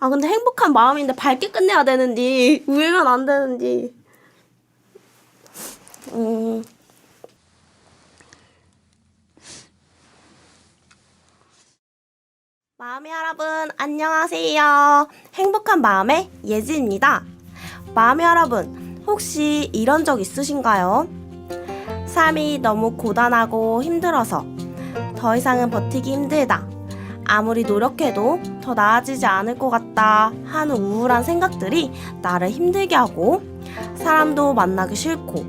근데 행복한 마음인데 밝게 끝내야 되는지, 울면 안 되는지. 마음이 여러분, 안녕하세요. 행복한 마음의 예지입니다. 마음이 여러분, 혹시 이런 적 있으신가요? 삶이 너무 고단하고 힘들어서 더 이상은 버티기 힘들다. 아무리 노력해도 더 나아지지 않을 것 같다 하는 우울한 생각들이 나를 힘들게 하고 사람도 만나기 싫고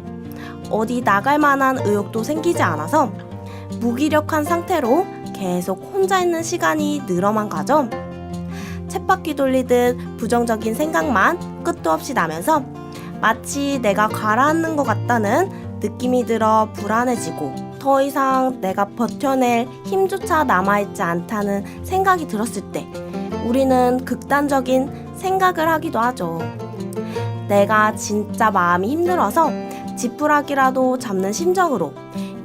어디 나갈 만한 의욕도 생기지 않아서 무기력한 상태로 계속 혼자 있는 시간이 늘어만 가죠. 쳇바퀴 돌리듯 부정적인 생각만 끝도 없이 나면서 마치 내가 가라앉는 것 같다는 느낌이 들어 불안해지고 더 이상 내가 버텨낼 힘조차 남아있지 않다는 생각이 들었을 때 우리는 극단적인 생각을 하기도 하죠. 내가 진짜 마음이 힘들어서 지푸라기라도 잡는 심정으로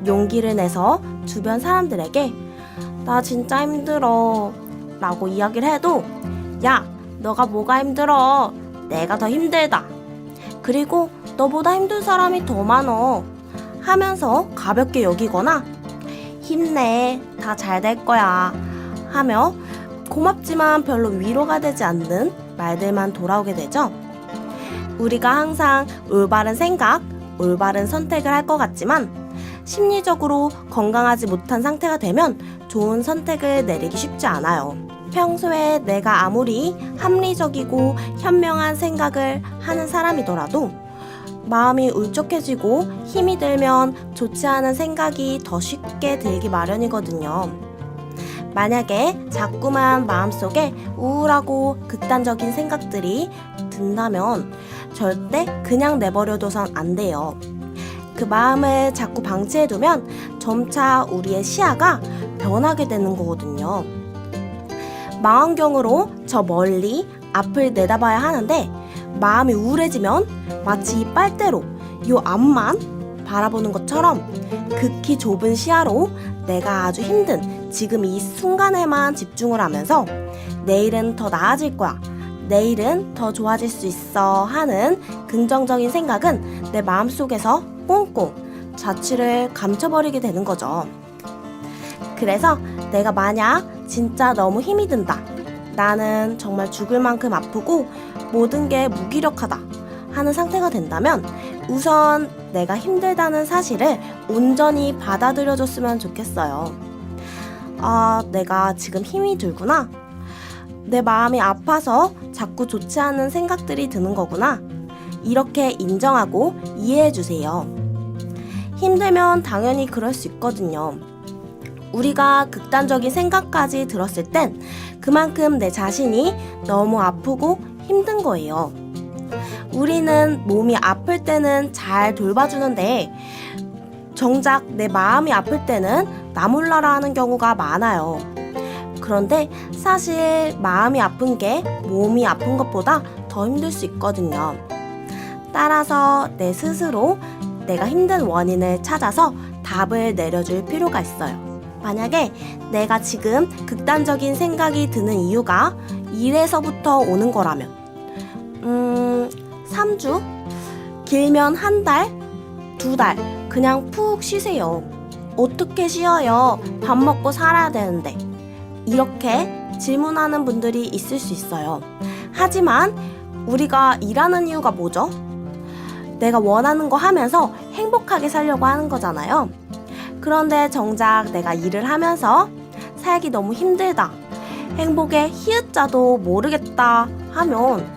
용기를 내서 주변 사람들에게 나 진짜 힘들어 라고 이야기를 해도 야, 너가 뭐가 힘들어? 내가 더 힘들다. 그리고 너보다 힘든 사람이 더 많어 하면서 가볍게 여기거나 힘내, 다 잘 될 거야 하며 고맙지만 별로 위로가 되지 않는 말들만 돌아오게 되죠. 우리가 항상 올바른 생각, 올바른 선택을 할 것 같지만 심리적으로 건강하지 못한 상태가 되면 좋은 선택을 내리기 쉽지 않아요. 평소에 내가 아무리 합리적이고 현명한 생각을 하는 사람이더라도 마음이 울적해지고 힘이 들면 좋지 않은 생각이 더 쉽게 들기 마련이거든요. 만약에 자꾸만 마음속에 우울하고 극단적인 생각들이 든다면 절대 그냥 내버려둬선 안 돼요. 그 마음을 자꾸 방치해두면 점차 우리의 시야가 변하게 되는 거거든요. 망원경으로 저 멀리 앞을 내다봐야 하는데 마음이 우울해지면 마치 이 빨대로 요 앞만 바라보는 것처럼 극히 좁은 시야로 내가 아주 힘든 지금 이 순간에만 집중을 하면서 내일은 더 나아질 거야, 내일은 더 좋아질 수 있어 하는 긍정적인 생각은 내 마음속에서 꽁꽁 자취를 감춰버리게 되는 거죠. 그래서 내가 만약 진짜 너무 힘이 든다, 나는 정말 죽을 만큼 아프고 모든 게 무기력하다 하는 상태가 된다면 우선 내가 힘들다는 사실을 온전히 받아들여줬으면 좋겠어요. 내가 지금 힘이 들구나. 내 마음이 아파서 자꾸 좋지 않은 생각들이 드는 거구나. 이렇게 인정하고 이해해주세요. 힘들면 당연히 그럴 수 있거든요. 우리가 극단적인 생각까지 들었을 땐 그만큼 내 자신이 너무 아프고 힘든 거예요. 우리는 몸이 아플 때는 잘 돌봐주는데 정작 내 마음이 아플 때는 나 몰라라 하는 경우가 많아요. 그런데 사실 마음이 아픈 게 몸이 아픈 것보다 더 힘들 수 있거든요. 따라서 내 스스로 내가 힘든 원인을 찾아서 답을 내려줄 필요가 있어요. 만약에 내가 지금 극단적인 생각이 드는 이유가 일에서부터 오는 거라면 3주? 길면 한 달? 2달 그냥 푹 쉬세요. 어떻게 쉬어요? 밥 먹고 살아야 되는데. 이렇게 질문하는 분들이 있을 수 있어요. 하지만 우리가 일하는 이유가 뭐죠? 내가 원하는 거 하면서 행복하게 살려고 하는 거잖아요. 그런데 정작 내가 일을 하면서 살기 너무 힘들다, 행복의 히읗자도 모르겠다 하면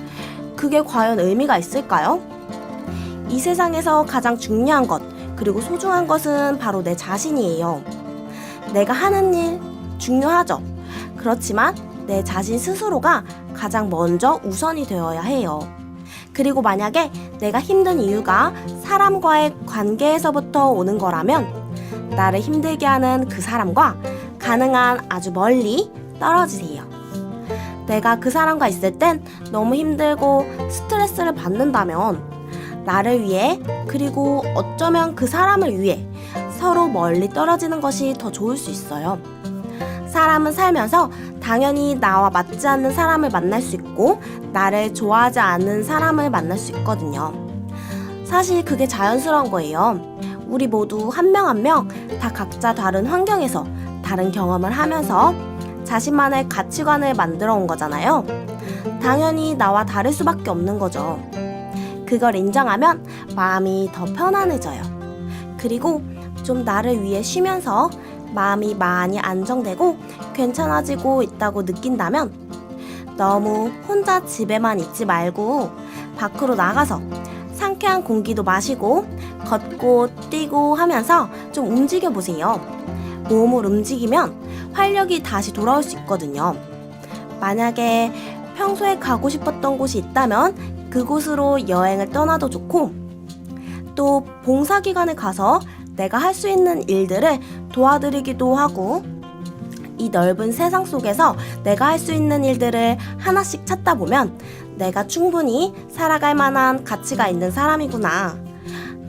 그게 과연 의미가 있을까요? 이 세상에서 가장 중요한 것, 그리고 소중한 것은 바로 내 자신이에요. 내가 하는 일 중요하죠. 그렇지만 내 자신 스스로가 가장 먼저 우선이 되어야 해요. 그리고 만약에 내가 힘든 이유가 사람과의 관계에서부터 오는 거라면 나를 힘들게 하는 그 사람과 가능한 아주 멀리 떨어지세요. 내가 그 사람과 있을 땐 너무 힘들고 스트레스를 받는다면 나를 위해, 그리고 어쩌면 그 사람을 위해 서로 멀리 떨어지는 것이 더 좋을 수 있어요. 사람은 살면서 당연히 나와 맞지 않는 사람을 만날 수 있고 나를 좋아하지 않는 사람을 만날 수 있거든요. 사실 그게 자연스러운 거예요. 우리 모두 한 명 한 명 다 각자 다른 환경에서 다른 경험을 하면서 자신만의 가치관을 만들어 온 거잖아요. 당연히 나와 다를 수밖에 없는 거죠. 그걸 인정하면 마음이 더 편안해져요. 그리고 좀 나를 위해 쉬면서 마음이 많이 안정되고 괜찮아지고 있다고 느낀다면 너무 혼자 집에만 있지 말고 밖으로 나가서 상쾌한 공기도 마시고 걷고 뛰고 하면서 좀 움직여 보세요. 몸을 움직이면 활력이 다시 돌아올 수 있거든요. 만약에 평소에 가고 싶었던 곳이 있다면 그곳으로 여행을 떠나도 좋고, 또 봉사기관에 가서 내가 할 수 있는 일들을 도와드리기도 하고, 이 넓은 세상 속에서 내가 할 수 있는 일들을 하나씩 찾다 보면 내가 충분히 살아갈 만한 가치가 있는 사람이구나,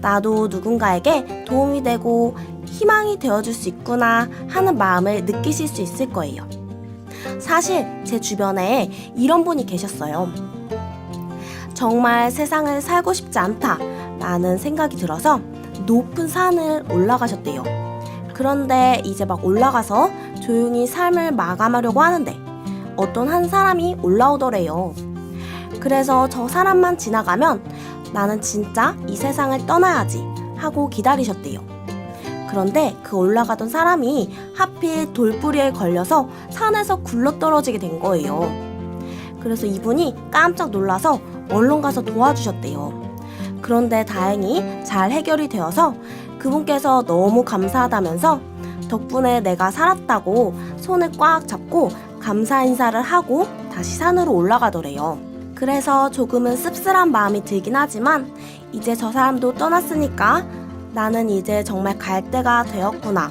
나도 누군가에게 도움이 되고 희망이 되어줄 수 있구나 하는 마음을 느끼실 수 있을 거예요. 사실 제 주변에 이런 분이 계셨어요. 정말 세상을 살고 싶지 않다 라는 생각이 들어서 높은 산을 올라가셨대요. 그런데 이제 막 올라가서 조용히 삶을 마감하려고 하는데 어떤 한 사람이 올라오더래요. 그래서 저 사람만 지나가면 나는 진짜 이 세상을 떠나야지 하고 기다리셨대요. 그런데 그 올라가던 사람이 하필 돌부리에 걸려서 산에서 굴러떨어지게 된 거예요. 그래서 이분이 깜짝 놀라서 얼른 가서 도와주셨대요. 그런데 다행히 잘 해결이 되어서 그분께서 너무 감사하다면서 덕분에 내가 살았다고 손을 꽉 잡고 감사 인사를 하고 다시 산으로 올라가더래요. 그래서 조금은 씁쓸한 마음이 들긴 하지만 이제 저 사람도 떠났으니까 나는 이제 정말 갈 때가 되었구나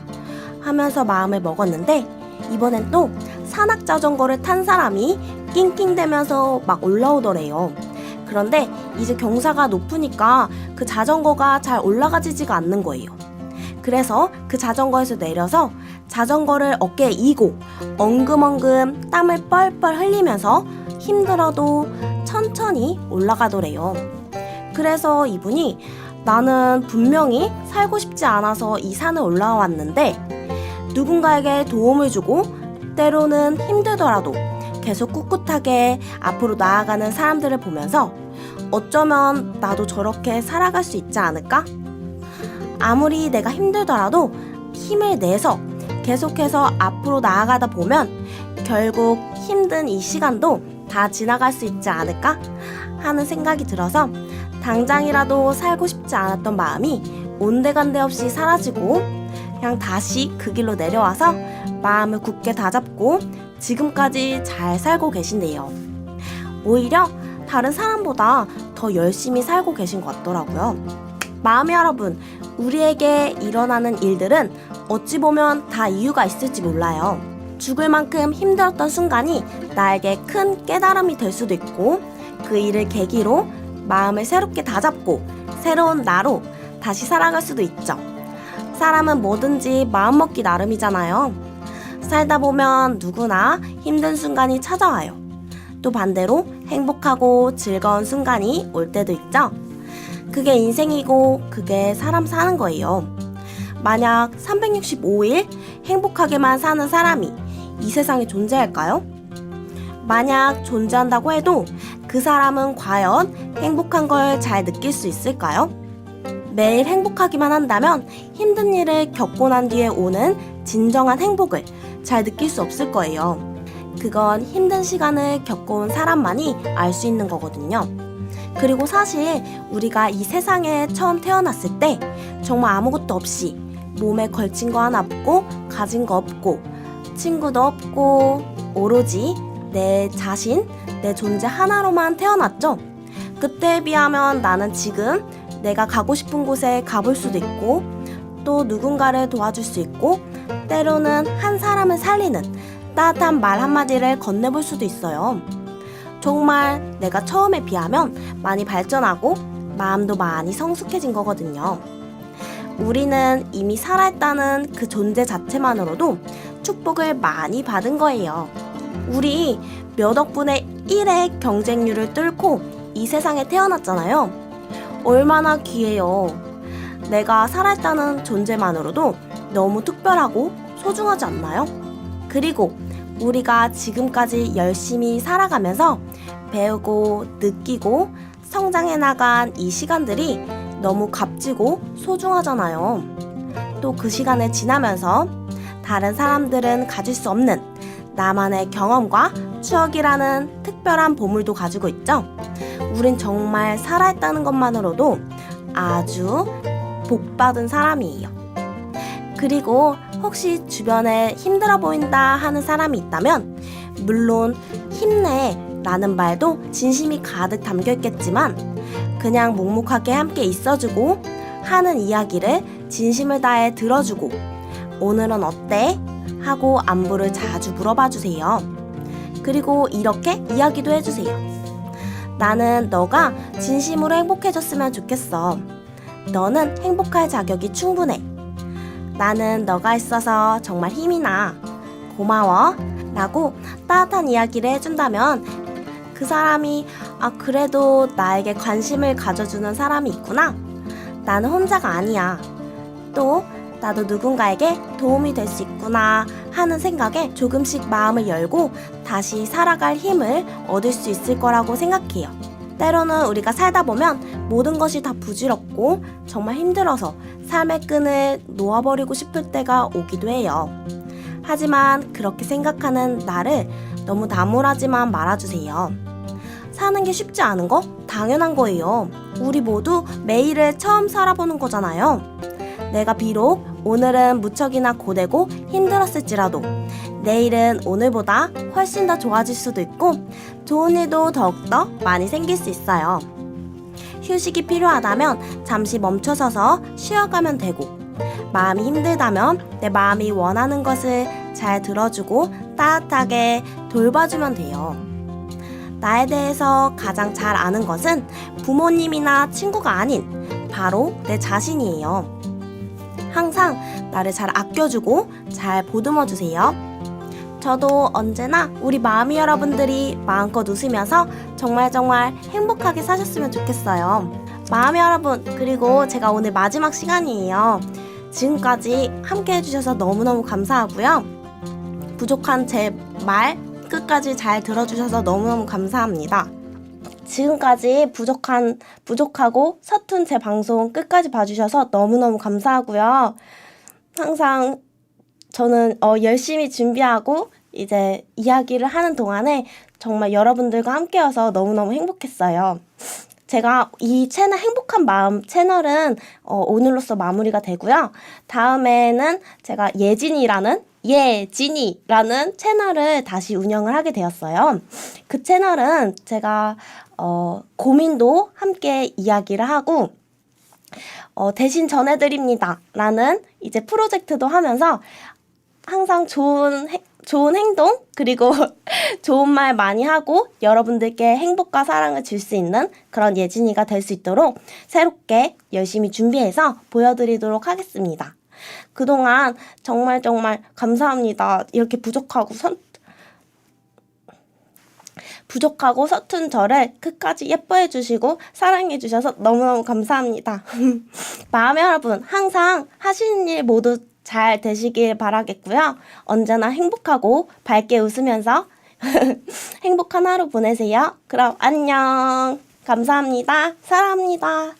하면서 마음을 먹었는데, 이번엔 또 산악 자전거를 탄 사람이 낑낑대면서 막 올라오더래요. 그런데 이제 경사가 높으니까 그 자전거가 잘 올라가지지가 않는 거예요. 그래서 그 자전거에서 내려서 자전거를 어깨에 이고 엉금엉금 땀을 뻘뻘 흘리면서 힘들어도 천천히 올라가더래요. 그래서 이분이 나는 분명히 살고 싶지 않아서 이 산을 올라왔는데 누군가에게 도움을 주고 때로는 힘들더라도 계속 꿋꿋하게 앞으로 나아가는 사람들을 보면서 어쩌면 나도 저렇게 살아갈 수 있지 않을까? 아무리 내가 힘들더라도 힘을 내서 계속해서 앞으로 나아가다 보면 결국 힘든 이 시간도 다 지나갈 수 있지 않을까? 하는 생각이 들어서 당장이라도 살고 싶지 않았던 마음이 온데간데 없이 사라지고 그냥 다시 그 길로 내려와서 마음을 굳게 다잡고 지금까지 잘 살고 계신데요. 오히려 다른 사람보다 더 열심히 살고 계신 것 같더라고요. 마음의 여러분, 우리에게 일어나는 일들은 어찌 보면 다 이유가 있을지 몰라요. 죽을 만큼 힘들었던 순간이 나에게 큰 깨달음이 될 수도 있고, 그 일을 계기로 마음을 새롭게 다잡고 새로운 나로 다시 살아갈 수도 있죠. 사람은 뭐든지 마음먹기 나름이잖아요. 살다 보면 누구나 힘든 순간이 찾아와요. 또 반대로 행복하고 즐거운 순간이 올 때도 있죠. 그게 인생이고 그게 사람 사는 거예요. 만약 365일 행복하게만 사는 사람이 이 세상에 존재할까요? 만약 존재한다고 해도 그 사람은 과연 행복한 걸 잘 느낄 수 있을까요? 매일 행복하기만 한다면 힘든 일을 겪고 난 뒤에 오는 진정한 행복을 잘 느낄 수 없을 거예요. 그건 힘든 시간을 겪어온 사람만이 알 수 있는 거거든요. 그리고 사실 우리가 이 세상에 처음 태어났을 때 정말 아무것도 없이 몸에 걸친 거 하나 없고 가진 거 없고 친구도 없고 오로지 내 자신, 내 존재 하나로만 태어났죠. 그때에 비하면 나는 지금 내가 가고 싶은 곳에 가볼 수도 있고 또 누군가를 도와줄 수 있고 때로는 한 사람을 살리는 따뜻한 말 한마디를 건네볼 수도 있어요. 정말 내가 처음에 비하면 많이 발전하고 마음도 많이 성숙해진 거거든요. 우리는 이미 살아있다는 그 존재 자체만으로도 축복을 많이 받은 거예요. 우리 몇 억분의 1의 경쟁률을 뚫고 이 세상에 태어났잖아요. 얼마나 귀해요. 내가 살아있다는 존재만으로도 너무 특별하고 소중하지 않나요? 그리고 우리가 지금까지 열심히 살아가면서 배우고 느끼고 성장해 나간 이 시간들이 너무 값지고 소중하잖아요. 또 그 시간을 지나면서 다른 사람들은 가질 수 없는 나만의 경험과 추억이라는 특별한 보물도 가지고 있죠. 우린 정말 살아있다는 것만으로도 아주 복받은 사람이에요. 그리고 혹시 주변에 힘들어 보인다 하는 사람이 있다면 물론 힘내 라는 말도 진심이 가득 담겨 있겠지만 그냥 묵묵하게 함께 있어주고 하는 이야기를 진심을 다해 들어주고 오늘은 어때? 하고 안부를 자주 물어봐 주세요. 그리고 이렇게 이야기도 해주세요. 나는 너가 진심으로 행복해졌으면 좋겠어. 너는 행복할 자격이 충분해. 나는 너가 있어서 정말 힘이 나. 고마워. 라고 따뜻한 이야기를 해준다면 그 사람이 그래도 나에게 관심을 가져주는 사람이 있구나. 나는 혼자가 아니야. 또 나도 누군가에게 도움이 될 수 있구나 하는 생각에 조금씩 마음을 열고 다시 살아갈 힘을 얻을 수 있을 거라고 생각해요. 때로는 우리가 살다 보면 모든 것이 다 부질없고 정말 힘들어서 삶의 끈을 놓아버리고 싶을 때가 오기도 해요. 하지만 그렇게 생각하는 나를 너무 나무라지만 말아주세요. 사는 게 쉽지 않은 거 당연한 거예요. 우리 모두 매일을 처음 살아보는 거잖아요. 내가 비록 오늘은 무척이나 고되고 힘들었을지라도 내일은 오늘보다 훨씬 더 좋아질 수도 있고 좋은 일도 더욱더 많이 생길 수 있어요. 휴식이 필요하다면 잠시 멈춰서서 쉬어가면 되고 마음이 힘들다면 내 마음이 원하는 것을 잘 들어주고 따뜻하게 돌봐주면 돼요. 나에 대해서 가장 잘 아는 것은 부모님이나 친구가 아닌 바로 내 자신이에요. 항상 나를 잘 아껴주고 잘 보듬어주세요. 저도 언제나 우리 마음이 여러분들이 마음껏 웃으면서 정말 행복하게 사셨으면 좋겠어요. 마음이 여러분, 그리고 제가 오늘 마지막 시간이에요. 지금까지 함께 해주셔서 너무너무 감사하고요. 부족한 제 말 끝까지 잘 들어주셔서 너무너무 감사합니다. 지금까지 부족하고 서툰 제 방송 끝까지 봐주셔서 너무너무 감사하고요. 항상 저는 열심히 준비하고 이제 이야기를 하는 동안에 정말 여러분들과 함께여서 너무너무 행복했어요. 제가 이 채널 행복한 마음 채널은 오늘로써 마무리가 되고요. 다음에는 제가 예진이라는 채널을 다시 운영을 하게 되었어요. 그 채널은 제가 고민도 함께 이야기를 하고 대신 전해드립니다 라는 이제 프로젝트도 하면서 항상 좋은 행동 그리고 좋은 말 많이 하고 여러분들께 행복과 사랑을 줄 수 있는 그런 예진이가 될 수 있도록 새롭게 열심히 준비해서 보여드리도록 하겠습니다. 그동안 정말 감사합니다. 이렇게 부족하고 서툰 저를 끝까지 예뻐해 주시고 사랑해 주셔서 너무너무 감사합니다. 마음의 여러분, 항상 하시는 일 모두 잘 되시길 바라겠고요. 언제나 행복하고 밝게 웃으면서 행복한 하루 보내세요. 그럼 안녕. 감사합니다. 사랑합니다.